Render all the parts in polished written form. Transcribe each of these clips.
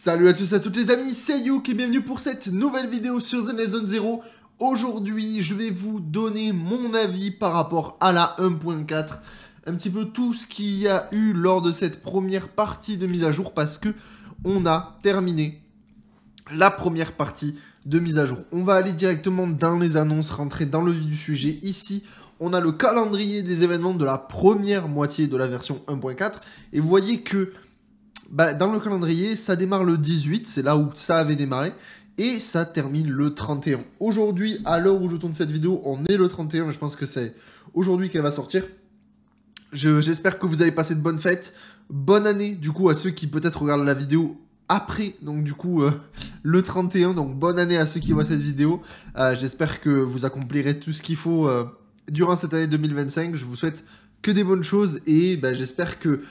Salut à tous et à toutes les amis, c'est Youk et bienvenue pour cette nouvelle vidéo sur The Zone Zero. Aujourd'hui, je vais vous donner mon avis par rapport à la 1.4. Un petit peu tout ce qu'il y a eu lors de cette première partie de mise à jour parce que on a terminé la première partie de mise à jour. On va aller directement dans les annonces, rentrer dans le vif du sujet. Ici, on a le calendrier des événements de la première moitié de la version 1.4 et vous voyez que dans le calendrier, ça démarre le 18, c'est là où ça avait démarré, et ça termine le 31. Aujourd'hui, à l'heure où je tourne cette vidéo, on est le 31, je pense que c'est aujourd'hui qu'elle va sortir. J'espère que vous avez passé de bonnes fêtes, bonne année du coup à ceux qui peut-être regardent la vidéo après, donc du coup le 31, donc bonne année à ceux qui voient cette vidéo. J'espère que vous accomplirez tout ce qu'il faut durant cette année 2025, je vous souhaite que des bonnes choses, et j'espère que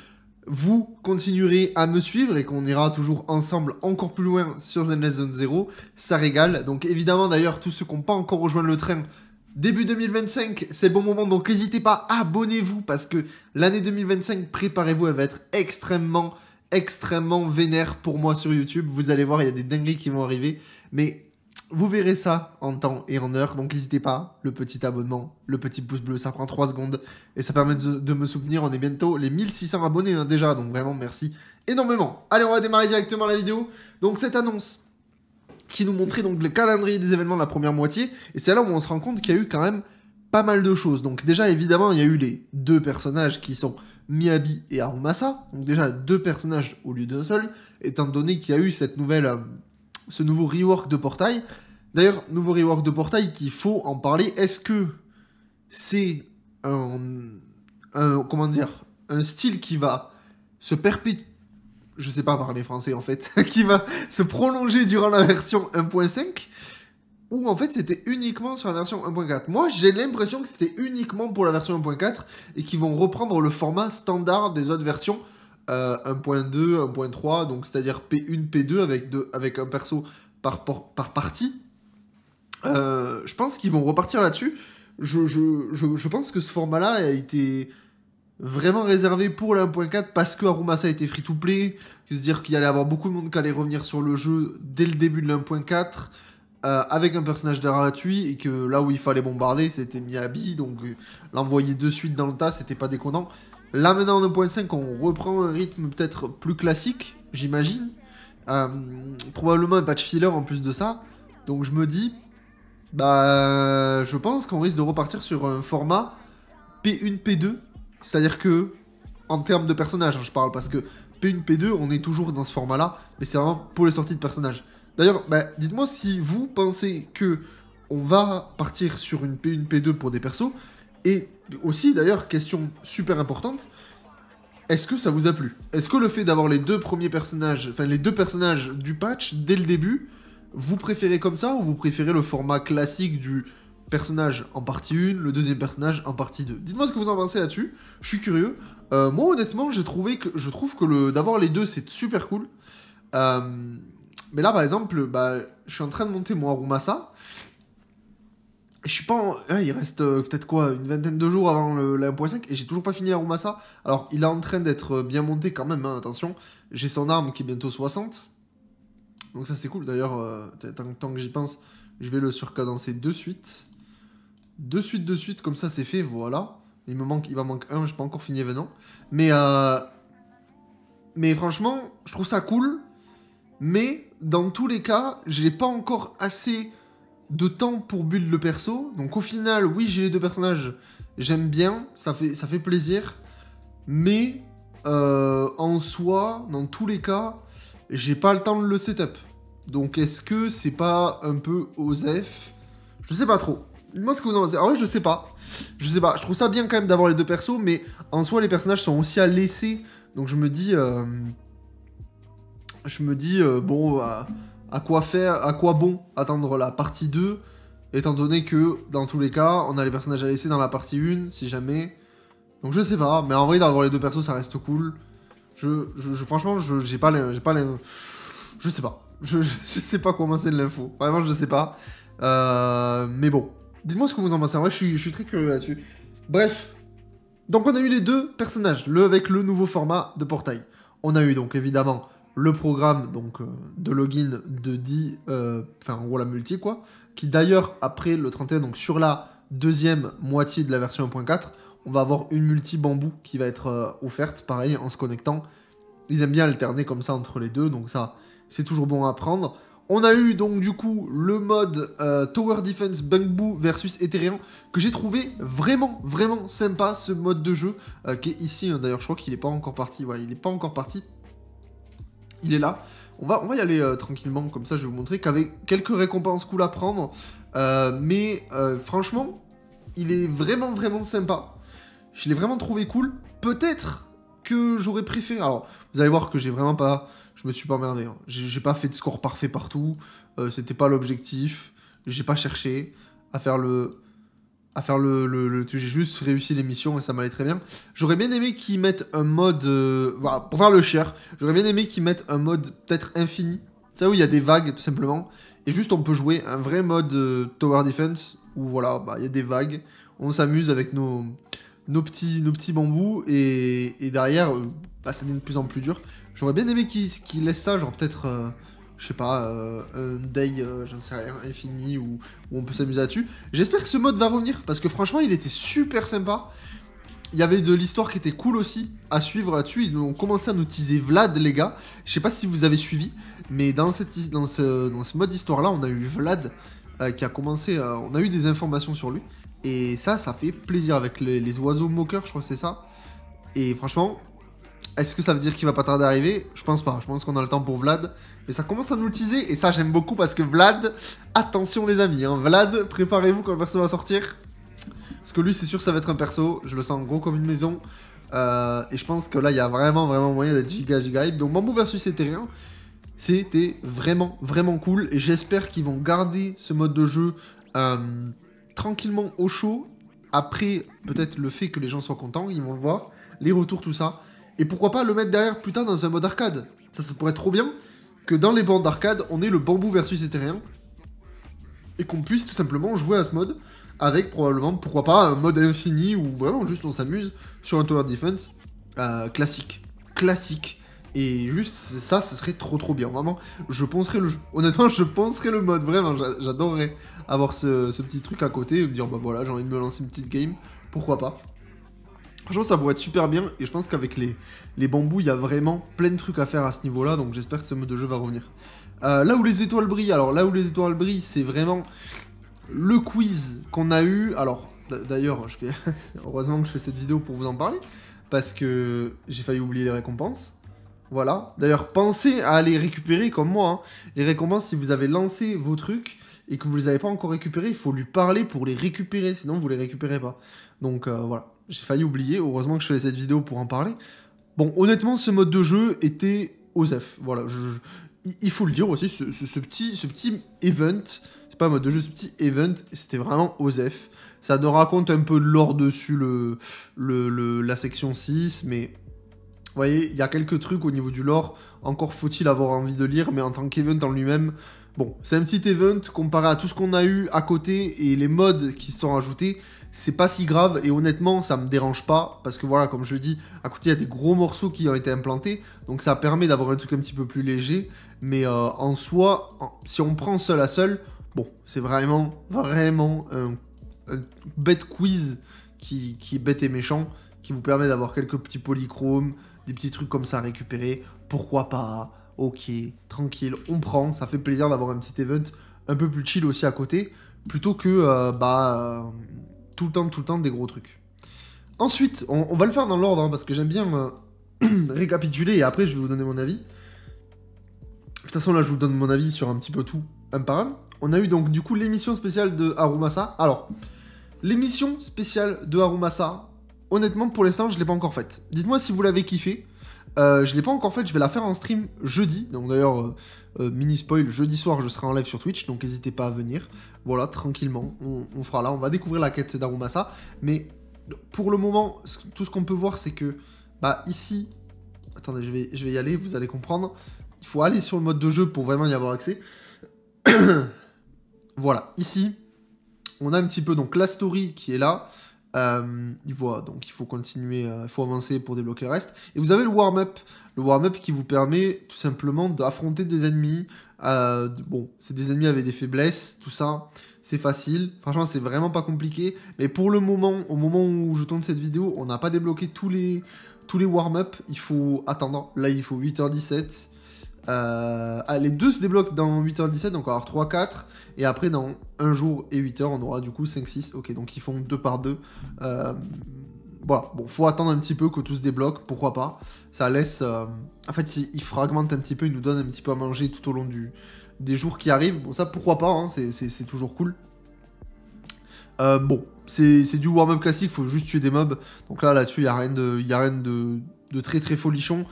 vous continuerez à me suivre et qu'on ira toujours ensemble encore plus loin sur The Zone Zero. Ça régale. Donc évidemment d'ailleurs, tous ceux qui n'ont pas encore rejoint le train, début 2025, c'est le bon moment. Donc n'hésitez pas, abonnez-vous parce que l'année 2025, préparez-vous, elle va être extrêmement vénère pour moi sur YouTube. Vous allez voir, il y a des dingueries qui vont arriver. Mais vous verrez ça en temps et en heure, donc n'hésitez pas, le petit abonnement, le petit pouce bleu, ça prend 3 secondes et ça permet de me soutenir. On est bientôt les 1600 abonnés déjà, donc vraiment merci énormément. Allez, on va démarrer directement la vidéo. Donc cette annonce qui nous montrait donc le calendrier des événements de la première moitié, et c'est là où on se rend compte qu'il y a eu quand même pas mal de choses. Donc déjà évidemment il y a eu les deux personnages qui sont Miyabi et Harumasa, donc déjà deux personnages au lieu d'un seul, étant donné qu'il y a eu cette nouvelle... ce nouveau rework de portail. D'ailleurs, nouveau rework de portail qu'il faut en parler. Est-ce que c'est comment dire, un style qui va se perpétuer, je sais pas parler français en fait, qui va se prolonger durant la version 1.5, ou en fait c'était uniquement sur la version 1.4? Moi j'ai l'impression que c'était uniquement pour la version 1.4 et qu'ils vont reprendre le format standard des autres versions 1.2, 1.3, donc c'est-à-dire P1, P2 avec un perso par partie. Je pense qu'ils vont repartir là-dessus. Je pense que ce format-là a été vraiment réservé pour la 1.4 parce que Harumasa a été free-to-play, c'est-à-dire qu'il y allait avoir beaucoup de monde qui allait revenir sur le jeu dès le début de la 1.4 avec un personnage gratuit, et que là où il fallait bombarder c'était Miyabi, donc l'envoyer de suite dans le tas c'était pas déconnant. Là maintenant en 1.5 on reprend un rythme peut-être plus classique, j'imagine. Probablement un patch filler en plus de ça. Donc je me dis, je pense qu'on risque de repartir sur un format P1, P2. C'est-à-dire que, en termes de personnages, je parle, parce que P1, P2, on est toujours dans ce format-là, mais c'est vraiment pour les sorties de personnages. D'ailleurs, dites-moi si vous pensez que on va partir sur une P1, P2 pour des persos. Et aussi, d'ailleurs, question super importante, est-ce que ça vous a plu? Est-ce que le fait d'avoir les deux premiers personnages, enfin les deux personnages du patch dès le début, vous préférez comme ça, ou vous préférez le format classique du personnage en partie 1, le deuxième personnage en partie 2? Dites-moi ce que vous en pensez là-dessus, je suis curieux. Moi honnêtement, je trouve que d'avoir les deux c'est super cool. Mais là par exemple, je suis en train de monter mon Harumasa. Je suis pas il reste peut-être quoi, une vingtaine de jours avant la 1.5 et j'ai toujours pas fini la Harumasa. Alors il est en train d'être bien monté quand même, hein, attention. J'ai son arme qui est bientôt 60. Donc ça c'est cool. D'ailleurs, tant que j'y pense, je vais le surcadencer de suite. De suite, comme ça c'est fait, voilà. Il m'en manque un, j'ai pas encore fini l'événement. Mais franchement, je trouve ça cool. Mais dans tous les cas, j'ai pas encore assez de temps pour build le perso, donc au final oui j'ai les deux personnages, j'aime bien, ça fait plaisir, mais en soi, dans tous les cas, j'ai pas le temps de le setup, donc est-ce que c'est pas un peu osef? Je sais pas trop, moi ce que vous en pensez. En vrai je sais pas, je trouve ça bien quand même d'avoir les deux persos, mais en soi les personnages sont aussi à laisser, donc je me dis bon... à quoi bon attendre la partie 2, étant donné que, dans tous les cas, on a les personnages à laisser dans la partie 1, si jamais. Donc je sais pas, mais en vrai, d'avoir les deux persos, ça reste cool. Franchement, j'ai pas les... Je sais pas. Je sais pas comment c'est de l'info. Vraiment, je sais pas. Mais bon. Dites-moi ce que vous en pensez. En vrai, je suis très curieux là-dessus. Bref. Donc on a eu les deux personnages, avec le nouveau format de portail. On a eu donc, évidemment... le programme donc de login de Di, enfin en gros la multi quoi, qui d'ailleurs après le 31, donc sur la deuxième moitié de la version 1.4, on va avoir une multi bambou qui va être offerte, pareil en se connectant. Ils aiment bien alterner comme ça entre les deux, donc ça c'est toujours bon à prendre. On a eu donc du coup le mode Tower Defense Bamboo versus Ethereum que j'ai trouvé vraiment sympa, ce mode de jeu qui est ici, hein. D'ailleurs je crois qu'il est pas encore parti, ouais, il est pas encore parti. Il est là. On va y aller tranquillement, comme ça je vais vous montrer qu'avec quelques récompenses cool à prendre, mais franchement, il est vraiment sympa. Je l'ai vraiment trouvé cool. Peut-être que j'aurais préféré... Alors, vous allez voir que j'ai vraiment pas... Je me suis pas emmerdé. Hein. J'ai pas fait de score parfait partout. C'était pas l'objectif. J'ai pas cherché à faire j'ai juste réussi l'émission et ça m'allait très bien. J'aurais bien aimé qu'ils mettent un mode... voilà, pour faire le share, j'aurais bien aimé qu'ils mettent un mode peut-être infini. Ça où il y a des vagues, tout simplement. Et juste, on peut jouer un vrai mode Tower Defense, où voilà, bah, il y a des vagues. On s'amuse avec nos petits bambous, et derrière, bah, ça devient de plus en plus dur. J'aurais bien aimé qu'ils laissent ça, genre peut-être... je sais pas, un day, j'en sais rien, infini, où on peut s'amuser là-dessus. J'espère que ce mode va revenir, parce que franchement, il était super sympa. Il y avait de l'histoire qui était cool aussi, à suivre là-dessus. Ils ont commencé à nous teaser Vlad, les gars. Je sais pas si vous avez suivi, mais dans ce mode histoire-là, on a eu Vlad, qui a commencé... on a eu des informations sur lui, et ça fait plaisir, avec les oiseaux moqueurs, je crois que c'est ça. Et franchement... Est-ce que ça veut dire qu'il va pas tarder à arriver? Je pense pas, je pense qu'on a le temps pour Vlad. Mais ça commence à nous le teaser, et ça j'aime beaucoup parce que Vlad, attention les amis, hein, Vlad, préparez-vous quand le perso va sortir. Parce que lui c'est sûr ça va être un perso, je le sens gros comme une maison. Et je pense que là il y a vraiment moyen d'être giga hype. Donc Bamboo versus Ethereum, c'était vraiment cool. Et j'espère qu'ils vont garder ce mode de jeu tranquillement au chaud. Après peut-être le fait que les gens soient contents, ils vont le voir, les retours, tout ça. Et pourquoi pas le mettre derrière plus tard dans un mode arcade. Ça pourrait être trop bien que dans les bornes d'arcade, on ait le Bamboo versus Ethereum. Et qu'on puisse tout simplement jouer à ce mode avec probablement, pourquoi pas, un mode infini où vraiment juste on s'amuse sur un Tower Defense classique. Et juste ça, ce serait trop bien. Vraiment, je poncerais le jeu. Honnêtement, je poncerais le mode. Vraiment, j'adorerais avoir ce petit truc à côté et me dire, bah voilà, j'ai envie de me lancer une petite game. Pourquoi pas. Franchement, ça pourrait être super bien, et je pense qu'avec les bambous, il y a vraiment plein de trucs à faire à ce niveau-là, donc j'espère que ce mode de jeu va revenir. Là où les étoiles brillent, alors là où les étoiles brillent, c'est vraiment le quiz qu'on a eu. Alors, d'ailleurs, heureusement que je fais cette vidéo pour vous en parler, parce que j'ai failli oublier les récompenses. Voilà. D'ailleurs, pensez à aller récupérer comme moi, hein. Les récompenses, si vous avez lancé vos trucs et que vous les avez pas encore récupérés, il faut lui parler pour les récupérer, sinon vous les récupérez pas. Donc voilà. J'ai failli oublier, heureusement que je fais cette vidéo pour en parler. Bon, honnêtement, ce mode de jeu était osef. Voilà, il faut le dire aussi, ce petit event, c'est pas un mode de jeu, ce petit event, c'était vraiment osef. Ça nous raconte un peu de lore dessus la section 6, mais... Vous voyez, il y a quelques trucs au niveau du lore, encore faut-il avoir envie de lire, mais en tant qu'event en lui-même... Bon, c'est un petit event comparé à tout ce qu'on a eu à côté et les mods qui sont ajoutés, c'est pas si grave, et honnêtement ça me dérange pas, parce que voilà, comme je le dis, à côté il y a des gros morceaux qui ont été implantés, donc ça permet d'avoir un truc un petit peu plus léger, mais en soi, si on prend seul à seul, bon, c'est vraiment un bête quiz qui est bête et méchant, qui vous permet d'avoir quelques petits polychromes, des petits trucs comme ça à récupérer, pourquoi pas, ok, tranquille, on prend, ça fait plaisir d'avoir un petit event un peu plus chill aussi à côté, plutôt que, tout le temps des gros trucs. Ensuite, on va le faire dans l'ordre, hein, parce que j'aime bien récapituler, et après je vais vous donner mon avis. De toute façon, là, je vous donne mon avis sur un petit peu tout, un par un. On a eu donc, du coup, l'émission spéciale de Harumasa. Alors, l'émission spéciale de Harumasa, honnêtement, pour l'instant, je l'ai pas encore faite. Dites-moi si vous l'avez kiffé. Je l'ai pas encore faite, je vais la faire en stream jeudi. Donc d'ailleurs, mini spoil, jeudi soir, je serai en live sur Twitch, donc n'hésitez pas à venir. Voilà, tranquillement, on fera là. On va découvrir la quête d'Harumasa. Mais pour le moment, tout ce qu'on peut voir, c'est que, bah, ici... Attendez, je vais y aller, vous allez comprendre. Il faut aller sur le mode de jeu pour vraiment y avoir accès. Voilà, ici, on a un petit peu donc la story qui est là. Il voit, donc il faut continuer, il faut avancer pour débloquer le reste. Et vous avez le warm-up. Le warm-up qui vous permet tout simplement d'affronter des ennemis. Bon, c'est des ennemis avec des faiblesses, tout ça. C'est facile. Franchement, c'est vraiment pas compliqué. Mais pour le moment, au moment où je tourne cette vidéo, on n'a pas débloqué tous les warm-up. Il faut attendre. Là, il faut 8h17. Les deux se débloquent dans 8h17, donc on va avoir 3, 4. Et après, dans 1 jour et 8h, on aura du coup 5, 6. Ok, donc ils font 2 par 2. Voilà, bon, faut attendre un petit peu que tout se débloque, pourquoi pas. Ça laisse... En fait, ils fragmentent un petit peu, ils nous donnent un petit peu à manger tout au long des jours qui arrivent. Bon, ça, pourquoi pas, hein, c'est toujours cool. Bon, c'est du warm-up classique, faut juste tuer des mobs. Donc là-dessus, il n'y a rien de très très folichon.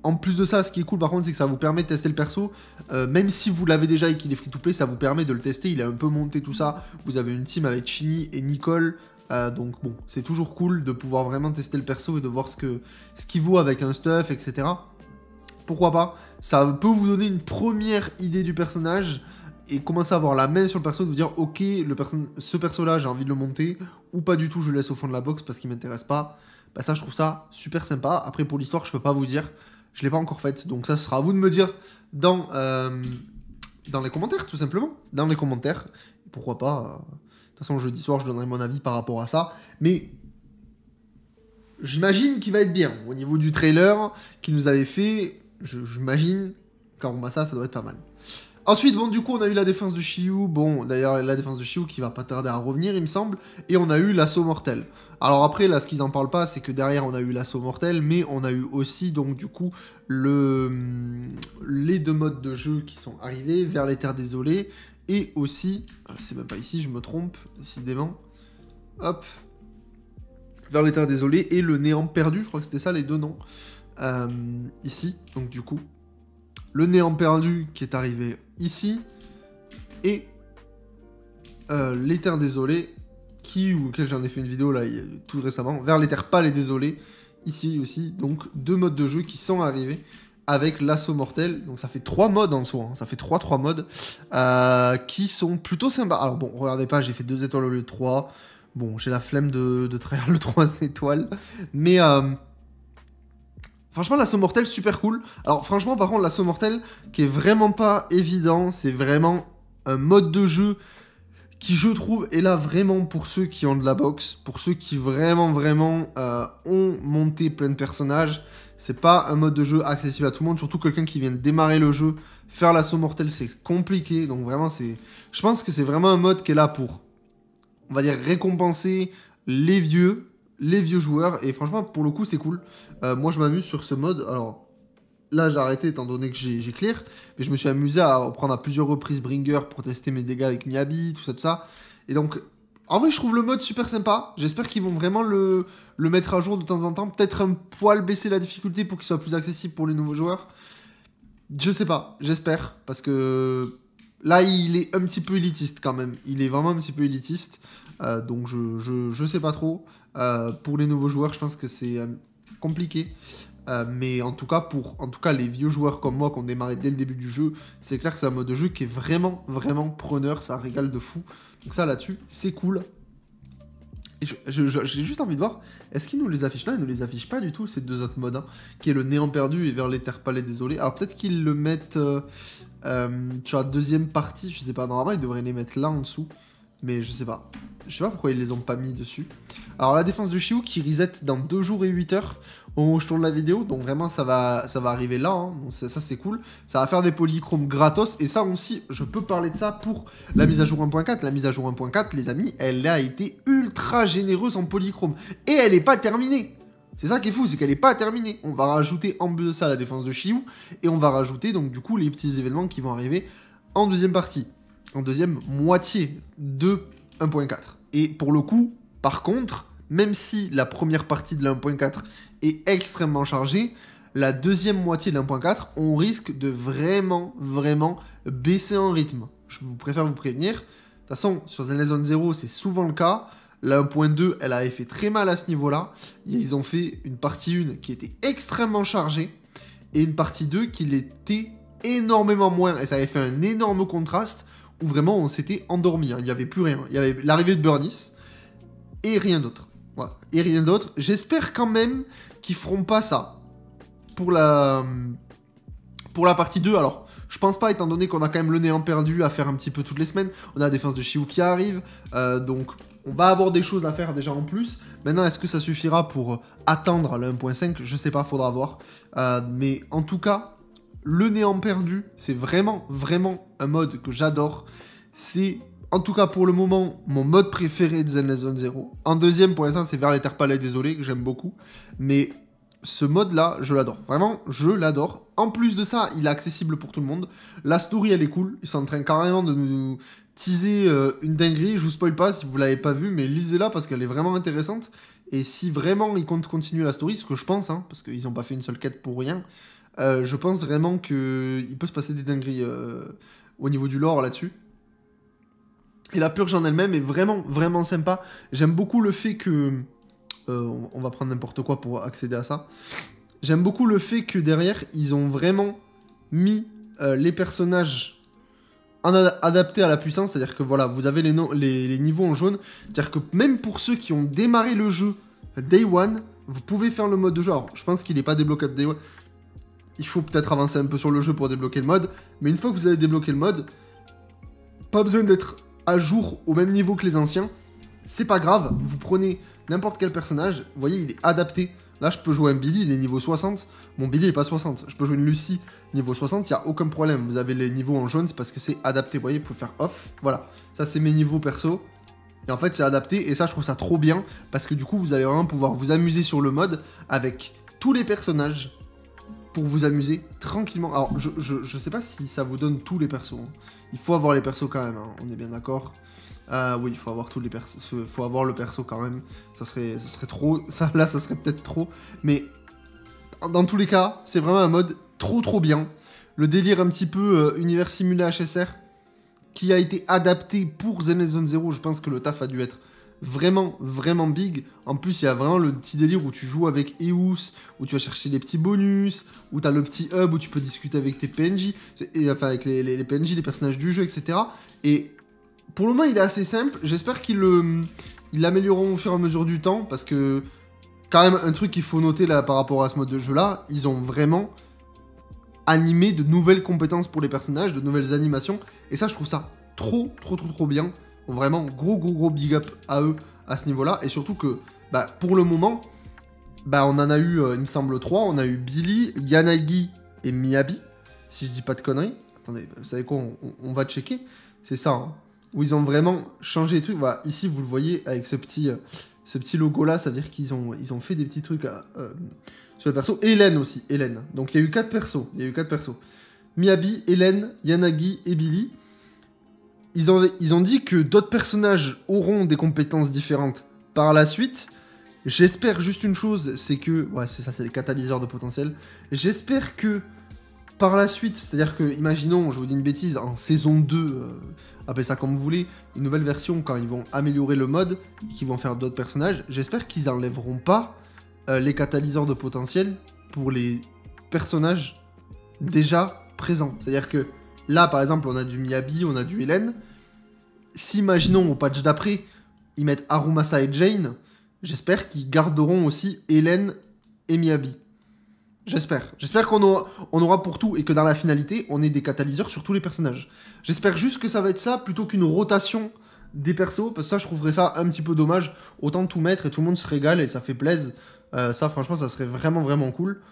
En plus de ça, ce qui est cool par contre, c'est que ça vous permet de tester le perso. Même si vous l'avez déjà et qu'il est free-to-play, ça vous permet de le tester. Il est un peu monté tout ça. Vous avez une team avec Chini et Nicole. Donc bon, c'est toujours cool de pouvoir vraiment tester le perso et de voir ce qu'il vaut avec un stuff, etc. Pourquoi pas? Ça peut vous donner une première idée du personnage et commencer à avoir la main sur le perso, de vous dire ok, ce perso-là, j'ai envie de le monter, ou pas du tout, je le laisse au fond de la box parce qu'il m'intéresse pas. Bah ça, je trouve ça super sympa. Après, pour l'histoire, je peux pas vous dire. Je l'ai pas encore faite, donc ça, ce sera à vous de me dire dans les commentaires, tout simplement. Dans les commentaires. Pourquoi pas de toute façon, jeudi soir, je donnerai mon avis par rapport à ça. Mais j'imagine qu'il va être bien. Au niveau du trailer qu'il nous avait fait, j'imagine, quand on voit ça, ça doit être pas mal. Ensuite, bon, du coup, on a eu la défense de Shiyu. Bon, d'ailleurs, la défense de Shiyu qui va pas tarder à revenir, il me semble. Et on a eu l'assaut mortel. Alors après, là, ce qu'ils en parlent pas, c'est que derrière, on a eu l'assaut mortel, mais on a eu aussi, donc, du coup, les 2 modes de jeu qui sont arrivés, vers les terres désolées. Et aussi, c'est même pas ici, je me trompe, décidément. Hop. Vers les terres désolées et le néant perdu, je crois que c'était ça les 2 noms. Ici, donc du coup. Le néant perdu qui est arrivé ici. Et les terres désolées, auquel j'en ai fait une vidéo là tout récemment. Vers les terres pâles et désolées, ici aussi. Donc 2 modes de jeu qui sont arrivés avec l'assaut mortel. Donc ça fait 3 modes en soi, hein. Ça fait 3 modes qui sont plutôt sympas. Alors bon, regardez pas, j'ai fait 2 étoiles au lieu de 3. Bon, j'ai la flemme de trahir le 3 étoiles. Mais franchement, l'assaut mortel, super cool. Alors franchement, par contre, l'assaut mortel, qui est vraiment pas évident, c'est vraiment un mode de jeu qui, je trouve, est là vraiment pour ceux qui ont de la boxe, pour ceux qui vraiment ont monté plein de personnages. C'est pas un mode de jeu accessible à tout le monde, surtout quelqu'un qui vient de démarrer le jeu. Faire l'assaut mortel, c'est compliqué, donc vraiment, je pense que c'est vraiment un mode qui est là pour, on va dire, récompenser les vieux joueurs, et franchement, pour le coup, c'est cool. Moi, je m'amuse sur ce mode, alors, là, j'ai arrêté étant donné que j'ai clear, mais je me suis amusé à reprendre à plusieurs reprises Bringer pour tester mes dégâts avec Miyabi, tout ça, et donc... En vrai, je trouve le mode super sympa. J'espère qu'ils vont vraiment le mettre à jour de temps en temps. Peut-être un poil baisser la difficulté pour qu'il soit plus accessible pour les nouveaux joueurs. Je sais pas, j'espère. Parce que là, il est un petit peu élitiste quand même. Il est vraiment un petit peu élitiste. Donc, je sais pas trop. Pour les nouveaux joueurs, je pense que c'est compliqué. Mais en tout cas, les vieux joueurs comme moi qui ont démarré dès le début du jeu, c'est clair que c'est un mode de jeu qui est vraiment preneur. Ça régale de fou. Donc ça, là-dessus, c'est cool. Et j'ai juste envie de voir, est-ce qu'ils nous les affichent là? Ils ne les affichent pas du tout, ces 2 autres modes, hein, qui est le néant perdu et vers les terres palais désolées. Alors peut-être qu'ils le mettent sur la 2e partie, je sais pas, normalement ils devraient les mettre là en dessous. Mais je sais pas. Je sais pas pourquoi ils les ont pas mis dessus. Alors la défense de Shiyu qui reset dans 2 jours et 8 heures au moment où je tourne la vidéo. Donc vraiment ça va arriver là. Hein. Donc ça c'est cool. Ça va faire des polychromes gratos. Et ça aussi, je peux parler de ça pour la mise à jour 1.4. La mise à jour 1.4, les amis, elle a été ultra généreuse en polychrome. Et elle est pas terminée. C'est ça qui est fou, c'est qu'elle est pas terminée. On va rajouter en plus de ça la défense de Shiyu. Et on va rajouter donc du coup les petits événements qui vont arriver en 2e partie. En 2e moitié de 1.4. Et pour le coup, par contre, même si la première partie de la 1.4 est extrêmement chargée, la 2e moitié de la 1.4, on risque de vraiment baisser en rythme. Je préfère vous prévenir. De toute façon, sur Zenless Zone 0, c'est souvent le cas. La 1.2, elle avait fait très mal à ce niveau-là. Ils ont fait une partie 1 qui était extrêmement chargée et une partie 2 qui l'était énormément moins. Et ça avait fait un énorme contraste où vraiment on s'était endormi, hein. Il n'y avait plus rien. Il y avait l'arrivée de Burnice et rien d'autre. Voilà. Et rien d'autre. J'espère quand même qu'ils feront pas ça pour la partie 2. Alors, je pense pas, étant donné qu'on a quand même le néant perdu à faire un petit peu toutes les semaines. On a la défense de Shiu qui arrive. Donc, on va avoir des choses à faire déjà en plus. Maintenant, est-ce que ça suffira pour attendre le 1.5? Je sais pas, faudra voir. Mais en tout cas, le néant perdu, c'est vraiment, vraiment un mode que j'adore. C'est, en tout cas pour le moment, mon mode préféré de Zenless Zone Zero. En deuxième, pour l'instant, c'est Vers les Terres Palais Désolé, que j'aime beaucoup. Mais ce mode-là, je l'adore. Vraiment, je l'adore. En plus de ça, il est accessible pour tout le monde. La story, elle est cool. Ils sont en train carrément de nous teaser une dinguerie. Je vous spoil pas si vous l'avez pas vu, mais lisez-la parce qu'elle est vraiment intéressante. Et si vraiment ils comptent continuer la story, ce que je pense, hein, parce qu'ils n'ont pas fait une seule quête pour rien, je pense vraiment qu'il peut se passer des dingueries au niveau du lore là-dessus. Et la purge en elle-même est vraiment, vraiment sympa. J'aime beaucoup le fait que... on va prendre n'importe quoi pour accéder à ça. J'aime beaucoup le fait que derrière, ils ont vraiment mis les personnages adaptés à la puissance. C'est-à-dire que voilà, vous avez les niveaux en jaune. C'est-à-dire que même pour ceux qui ont démarré le jeu Day One, vous pouvez faire le mode de jeu. Alors, je pense qu'il n'est pas débloquable Day One. Il faut peut-être avancer un peu sur le jeu pour débloquer le mode. Mais une fois que vous avez débloqué le mode, pas besoin d'être à jour au même niveau que les anciens. C'est pas grave, vous prenez n'importe quel personnage, vous voyez, il est adapté. Là, je peux jouer un Billy, il est niveau 60. Mon Billy, il est pas 60. Je peux jouer une Lucie, niveau 60, il n'y a aucun problème. Vous avez les niveaux en jaune, c'est parce que c'est adapté. Vous voyez, vous pouvez faire off. Voilà, ça, c'est mes niveaux perso. Et en fait, c'est adapté. Et ça, je trouve ça trop bien. Parce que du coup, vous allez vraiment pouvoir vous amuser sur le mode avec tous les personnages pour vous amuser tranquillement. Alors, je sais pas si ça vous donne tous les persos. Hein. Il faut avoir les persos quand même, hein. On est bien d'accord. Oui, il faut avoir tous les persos. Faut avoir le perso quand même. Ça serait trop. Ça, là, ça serait peut-être trop. Mais dans tous les cas, c'est vraiment un mode trop bien. Le délire un petit peu univers simulé HSR qui a été adapté pour Zenless Zone Zero. Je pense que le taf a dû être vraiment big. En plus, il y a vraiment le petit délire où tu joues avec Eus, où tu vas chercher les petits bonus, où tu as le petit hub où tu peux discuter avec tes PNJ, et, enfin avec les PNJ, les personnages du jeu, etc. Et pour le moment, il est assez simple. J'espère qu'ils l'amélioreront au fur et à mesure du temps, parce que quand même, un truc qu'il faut noter là par rapport à ce mode de jeu-là, ils ont vraiment animé de nouvelles compétences pour les personnages, de nouvelles animations, et ça, je trouve ça trop bien. Vraiment, gros big up à eux à ce niveau-là, et surtout que, bah, pour le moment, bah, on en a eu, il me semble, 3. On a eu Billy, Yanagi et Miyabi, si je dis pas de conneries. Attendez, vous savez quoi, on va checker. C'est ça, hein. Où ils ont vraiment changé les trucs. Voilà, ici, vous le voyez avec ce petit logo-là, ça veut dire qu'ils ont fait des petits trucs sur les persos. Et Hélène aussi, Hélène. Donc, il y a eu 4 persos. Miyabi, Hélène, Yanagi et Billy. Ils ont dit que d'autres personnages auront des compétences différentes par la suite. J'espère juste une chose, c'est que... Ouais, c'est ça, c'est les catalyseurs de potentiel. J'espère que par la suite, c'est-à-dire que, imaginons, je vous dis une bêtise, en saison 2, appelez ça comme vous voulez, une nouvelle version, quand ils vont améliorer le mode, et qu'ils vont faire d'autres personnages, j'espère qu'ils enlèveront pas les catalyseurs de potentiel pour les personnages déjà présents. C'est-à-dire que là, par exemple, on a du Miyabi, on a du Hélène. Si, imaginons, au patch d'après, ils mettent Harumasa et Jane, j'espère qu'ils garderont aussi Hélène et Miyabi. J'espère. J'espère qu'on aura pour tout et que dans la finalité, on ait des catalyseurs sur tous les personnages. J'espère juste que ça va être ça plutôt qu'une rotation des persos, parce que ça, je trouverais ça un petit peu dommage. Autant tout mettre et tout le monde se régale et ça fait plaisir. Ça, franchement, ça serait vraiment cool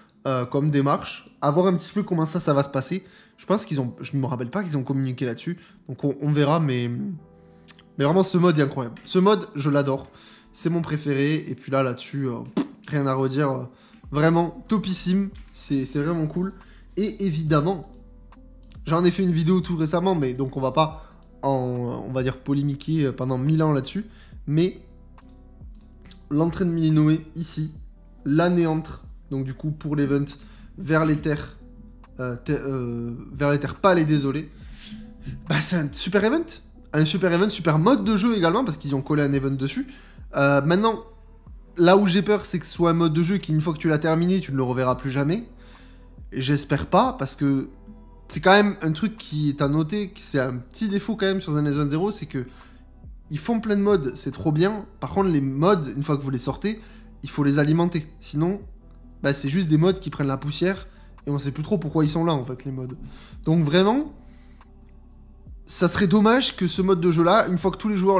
comme démarche. À voir un petit peu comment ça va se passer. Je pense qu'ils ont... Je me rappelle pas qu'ils ont communiqué là-dessus. Donc on verra, mais vraiment, ce mode est incroyable. Ce mode, je l'adore. C'est mon préféré. Et puis là-dessus, rien à redire. Vraiment topissime. C'est vraiment cool. Et évidemment, j'en ai fait une vidéo tout récemment, mais donc on va pas, on va dire, polémiquer pendant 1000 ans là-dessus. Mais l'entrée de Milinoé, ici, l'anéantre. Donc du coup, pour l'event, vers les terres pas les désolés. Bah, c'est un super event. Un super event, super mode de jeu également, parce qu'ils ont collé un event dessus. Maintenant, là où j'ai peur, c'est que ce soit un mode de jeu qui, une fois que tu l'as terminé, tu ne le reverras plus jamais. J'espère pas, parce que c'est quand même un truc qui est à noter, c'est un petit défaut quand même sur Zenless Zone Zero, c'est que ils font plein de modes, c'est trop bien. Par contre, les modes, une fois que vous les sortez, il faut les alimenter. Sinon, bah, c'est juste des modes qui prennent la poussière et on sait plus trop pourquoi ils sont là, en fait, les modes. Donc vraiment, ça serait dommage que ce mode de jeu-là, une fois que tous les joueurs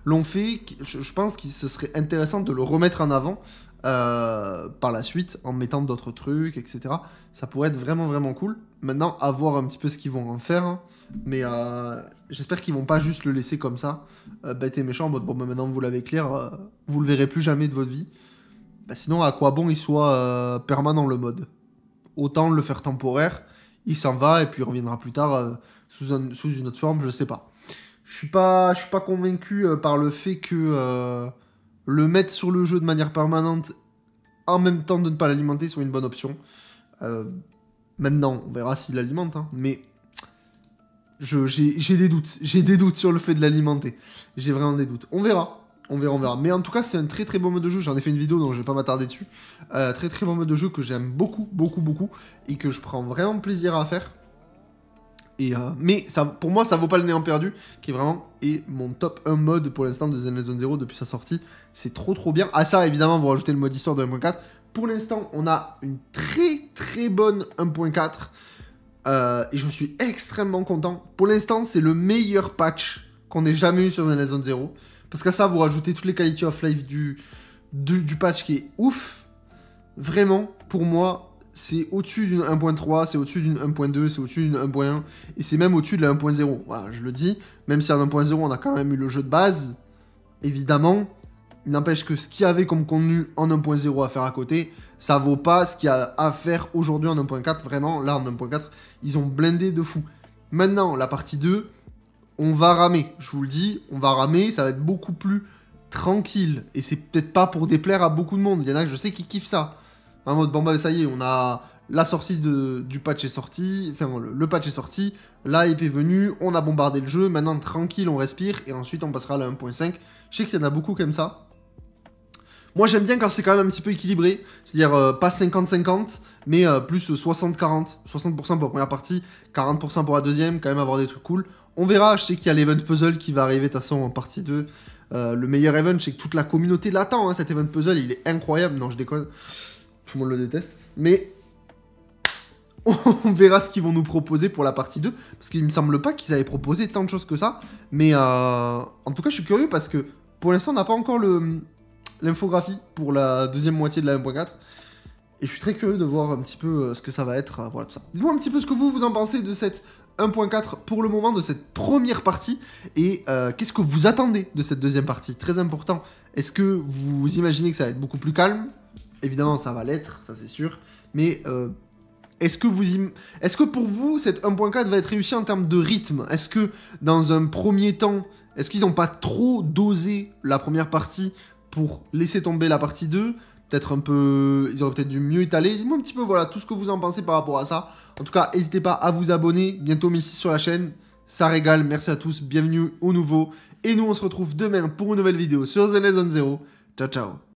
l'ont fait, je pense que ce serait intéressant de le remettre en avant par la suite, en mettant d'autres trucs, etc. Ça pourrait être vraiment, vraiment cool. Maintenant, à voir un petit peu ce qu'ils vont en faire, hein. Mais j'espère qu'ils vont pas juste le laisser comme ça, bête et méchant, en mode bon, bah, maintenant vous l'avez clair, vous le verrez plus jamais de votre vie. Bah, sinon, à quoi bon il soit permanent le mode? Autant le faire temporaire, il s'en va et puis il reviendra plus tard sous une autre forme, je sais pas. Je suis pas convaincu par le fait que le mettre sur le jeu de manière permanente, en même temps de ne pas l'alimenter, soit une bonne option. Maintenant, on verra s'il l'alimente, hein, mais j'ai des doutes. J'ai des doutes sur le fait de l'alimenter. J'ai vraiment des doutes. On verra. On verra, on verra. Mais en tout cas, c'est un très très bon mode de jeu. J'en ai fait une vidéo, donc je vais pas m'attarder dessus. Très très bon mode de jeu que j'aime beaucoup, beaucoup, beaucoup. Et que je prends vraiment plaisir à faire. Mais ça, pour moi, ça vaut pas le néant perdu. Qui vraiment est mon top 1 mode pour l'instant de Zenless Zone Zero depuis sa sortie. C'est trop trop bien. À ça, évidemment, vous rajoutez le mode histoire de 1.4. Pour l'instant, on a une très très bonne 1.4. Et je suis extrêmement content. Pour l'instant, c'est le meilleur patch qu'on ait jamais eu sur Zenless Zone Zero. Parce qu'à ça, vous rajoutez toutes les qualités of life du patch qui est ouf. Vraiment, pour moi, c'est au-dessus d'une 1.3, c'est au-dessus d'une 1.2, c'est au-dessus d'une 1.1, et c'est même au-dessus de la 1.0. Voilà, je le dis. Même si en 1.0, on a quand même eu le jeu de base, évidemment, il n'empêche que ce qu'il y avait comme contenu en 1.0 à faire à côté, ça vaut pas ce qu'il y a à faire aujourd'hui en 1.4. Vraiment, là, en 1.4, ils ont blindé de fou. Maintenant, la partie 2... on va ramer, je vous le dis, on va ramer, ça va être beaucoup plus tranquille. Et c'est peut-être pas pour déplaire à beaucoup de monde. Il y en a que je sais qui kiffent ça. En mode, bon bah ça y est, on a la sortie du patch est sortie, enfin le patch est sorti, la hype est venue, on a bombardé le jeu, maintenant tranquille, on respire, et ensuite on passera à la 1.5. Je sais qu'il y en a beaucoup comme ça. Moi j'aime bien quand c'est quand même un petit peu équilibré, c'est-à-dire pas 50-50, mais plus 60-40, 60% pour la première partie, 40% pour la deuxième, quand même avoir des trucs cool. On verra, je sais qu'il y a l'event puzzle qui va arriver de toute façon en partie 2. Le meilleur event, je sais que toute la communauté l'attend, hein, cet event puzzle, il est incroyable. Non, je déconne, tout le monde le déteste. Mais on verra ce qu'ils vont nous proposer pour la partie 2. Parce qu'il me semble pas qu'ils avaient proposé tant de choses que ça. Mais en tout cas, je suis curieux parce que pour l'instant, on n'a pas encore l'infographie pour la deuxième moitié de la 1.4. Et je suis très curieux de voir un petit peu ce que ça va être. Voilà tout ça. Dites-moi un petit peu ce que vous en pensez de cette 1.4 pour le moment, de cette première partie. Et qu'est-ce que vous attendez de cette deuxième partie? Très important. Est-ce que vous imaginez que ça va être beaucoup plus calme? Évidemment, ça va l'être, ça c'est sûr. Mais est-ce que pour vous, cette 1.4 va être réussie en termes de rythme? Est-ce que dans un premier temps, est-ce qu'ils n'ont pas trop dosé la première partie pour laisser tomber la partie 2? Peut-être un peu... Ils auraient peut-être dû mieux étaler. Dites-moi un petit peu, voilà, tout ce que vous en pensez par rapport à ça. En tout cas, n'hésitez pas à vous abonner. Bientôt 1006 sur la chaîne. Ça régale. Merci à tous. Bienvenue aux nouveaux. Et nous, on se retrouve demain pour une nouvelle vidéo sur Zenless Zone Zero. Ciao, ciao.